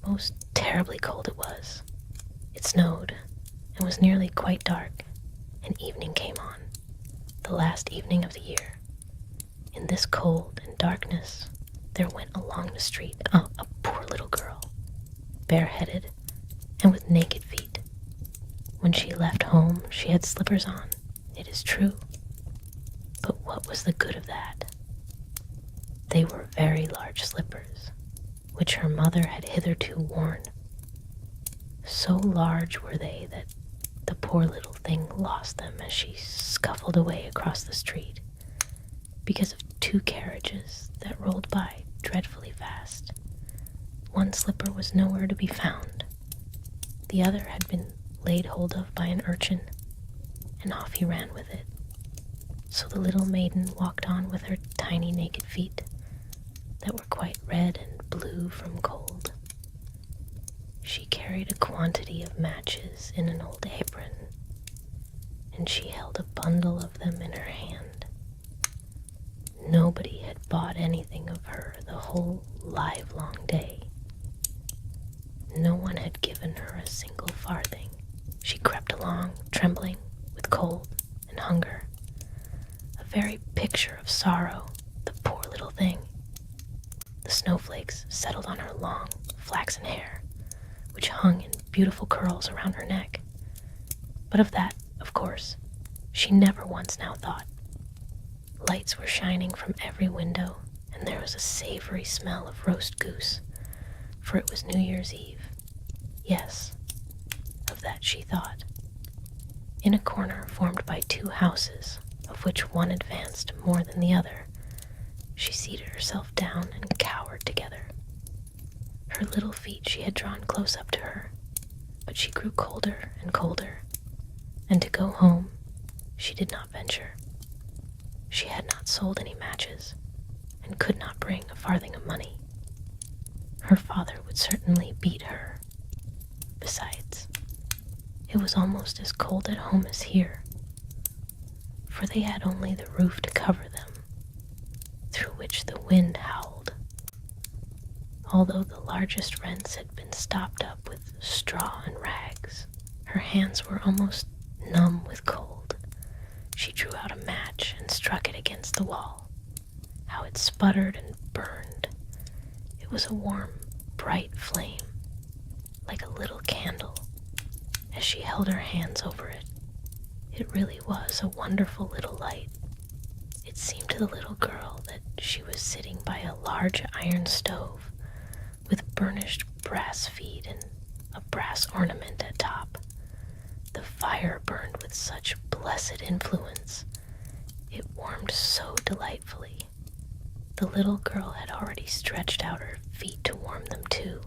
Most terribly cold it was. It snowed, and was nearly quite dark, and evening came on, the last evening of the year. In this cold and darkness, there went along the street a poor little girl, bareheaded and with naked feet. When she left home, she had slippers on, it is true. But what was the good of that? They were very large slippers, which her mother had hitherto worn. So large were they that the poor little thing lost them as she scuffled away across the street, because of two carriages that rolled by dreadfully fast. One slipper was nowhere to be found. The other had been laid hold of by an urchin, and off he ran with it. So the little maiden walked on with her tiny naked feet that were quite red and blue from cold. She carried a quantity of matches in an old apron, and she held a bundle of them in her hand. Nobody had bought anything of her the whole livelong day. No one had given her a single farthing. She crept along, trembling with cold and hunger, a very picture of sorrow, the poor little thing. The snowflakes settled on her long, flaxen hair, which hung in beautiful curls around her neck. But of that, of course, she never once now thought. Lights were shining from every window, and there was a savory smell of roast goose, for it was New Year's Eve. Yes, of that she thought. In a corner formed by two houses, of which one advanced more than the other, she seated herself down and cowered together. Her little feet she had drawn close up to her, but she grew colder and colder, and to go home she did not venture. She had not sold any matches, and could not bring a farthing of money. Her father would certainly beat her. Besides, it was almost as cold at home as here, for they had only the roof to cover them, through which the wind howled. Although the largest rents had been stopped up with straw and rags, her hands were almost numb with cold. She drew out a match and struck it against the wall. How it sputtered and burned! It was a warm, bright flame, like a little candle, as she held her hands over it. It really was a wonderful little light. It seemed to the little girl that she was sitting by a large iron stove with burnished brass feet and a brass ornament at top. The fire burned with such blessed influence. It warmed so delightfully. The little girl had already stretched out her feet to warm them too,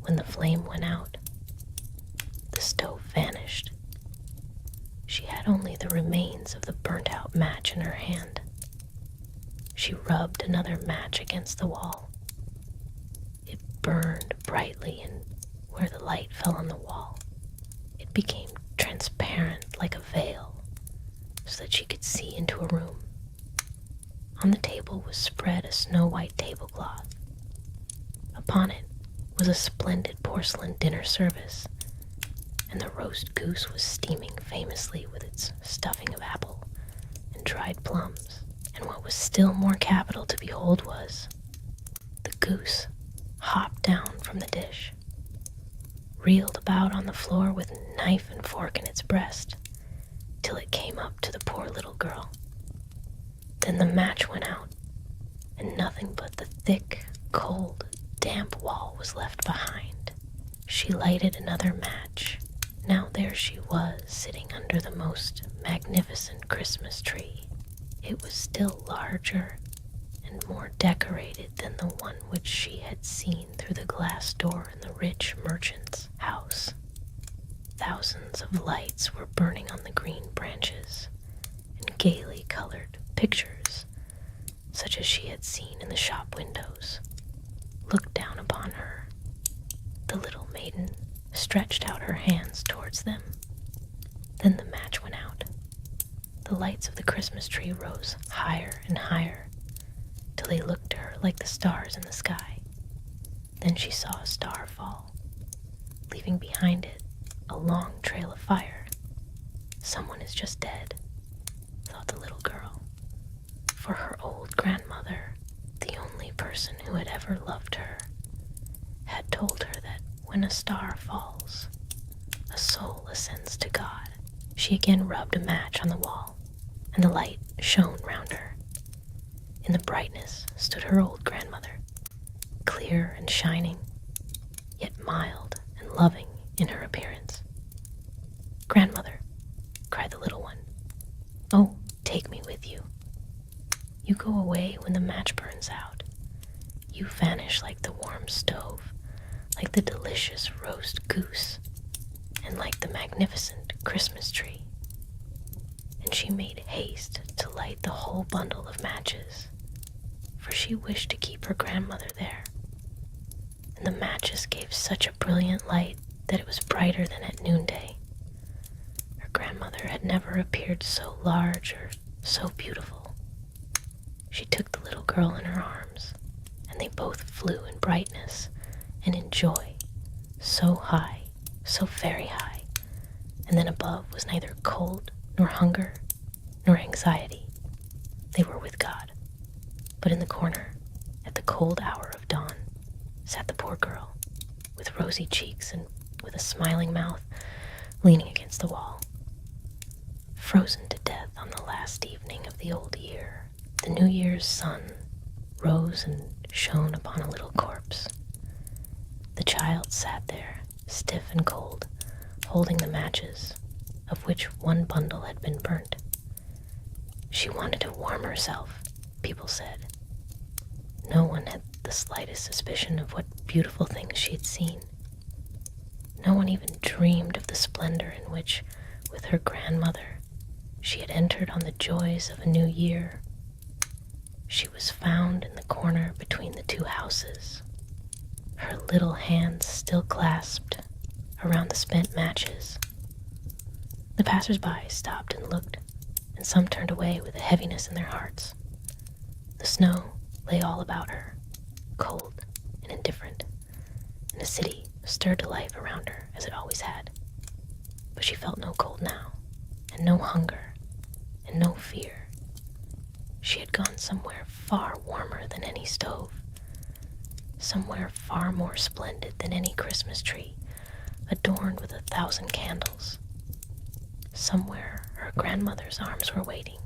when the flame went out. The stove vanished. She had only the remains of the burnt-out match in her hand. She rubbed another match against the wall. It burned brightly, and where the light fell on the wall, it became transparent like a veil, so that she could see into a room. On the table was spread a snow-white tablecloth. Upon it was a splendid porcelain dinner service, and the roast goose was steaming famously with its stuffing of apple and dried plums. And what was still more capital to behold was, the goose hopped down from the dish, reeled about on the floor with knife and fork in its breast, till it came up to the poor little girl. Then the match went out, and nothing but the thick, cold, damp wall was left behind. She lighted another match. Now there she was, sitting under the most magnificent Christmas tree. It was still larger and more decorated than the one which she had seen through the glass door in the rich merchant's house. Thousands of lights were burning on the green branches, and gaily colored pictures, such as she had seen in the shop windows, looked down upon her. The little maiden stretched out her hands towards them. Then the match went out. The lights of the Christmas tree rose higher and higher, till they looked to her like the stars in the sky. Then she saw a star fall, leaving behind it a long trail of fire. Someone is just dead, thought the little girl, for her old grandmother, the only person who had ever loved her, had told her that when a star falls, a soul ascends to God. She again rubbed a match on the wall, and the light shone round her. In the brightness stood her old grandmother, clear and shining, yet mild and loving in her appearance. "Grandmother," cried the little one, "oh, take me with you. You go away when the match burns out. You vanish like the warm stove, like the delicious roast goose, and like the magnificent Christmas tree." And she made haste to light the whole bundle of matches, for she wished to keep her grandmother there. And the matches gave such a brilliant light that it was brighter than at noonday. Her grandmother had never appeared so large or so beautiful. She took the little girl in her arms, and they both flew in brightness and in joy, so high, so very high, and then above was neither cold nor hunger nor anxiety. They were with God. But in the corner, at the cold hour of dawn, sat the poor girl, with rosy cheeks and with a smiling mouth, leaning against the wall. Frozen to death on the last evening of the old year, the New Year's sun rose and shone upon a little corpse. The child sat there, stiff and cold, holding the matches, of which one bundle had been burnt. She wanted to warm herself, people said. No one had the slightest suspicion of what beautiful things she had seen. No one even dreamed of the splendor in which, with her grandmother, she had entered on the joys of a new year. She was found in the corner between the two houses, her little hands still clasped around the spent matches. The passers-by stopped and looked, and some turned away with a heaviness in their hearts. The snow lay all about her, cold and indifferent, and the city stirred to life around her as it always had. But she felt no cold now, and no hunger, and no fear. She had gone somewhere far warmer than any stove, somewhere far more splendid than any Christmas tree, adorned with 1,000 candles. Somewhere her grandmother's arms were waiting,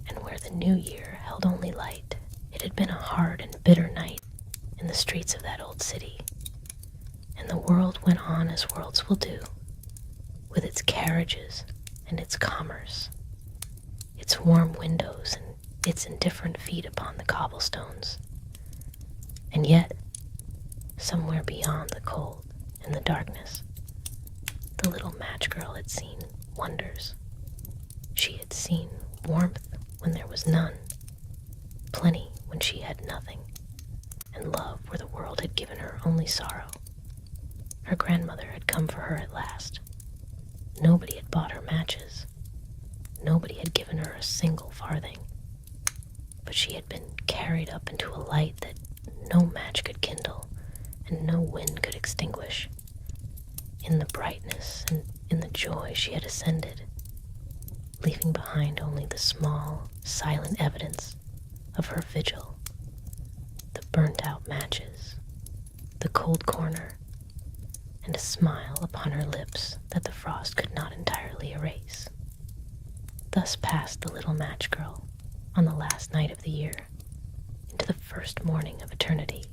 and where the new year held only light. It had been a hard and bitter night in the streets of that old city, and the world went on as worlds will do, with its carriages and its commerce, its warm windows and its indifferent feet upon the cobblestones. And yet, somewhere beyond the cold and the darkness, the little match girl had seen wonders. She had seen warmth when there was none, plenty when she had nothing, and love where the world had given her only sorrow. Her grandmother had come for her at last. Nobody had bought her matches. Nobody had given her a single farthing. But she had been carried up into a light that no match could kindle and no wind could extinguish. In the brightness and in the joy she had ascended, leaving behind only the small, silent evidence of her vigil, the burnt-out matches, the cold corner, and a smile upon her lips that the frost could not entirely erase. Thus passed the little match girl on the last night of the year into the first morning of eternity.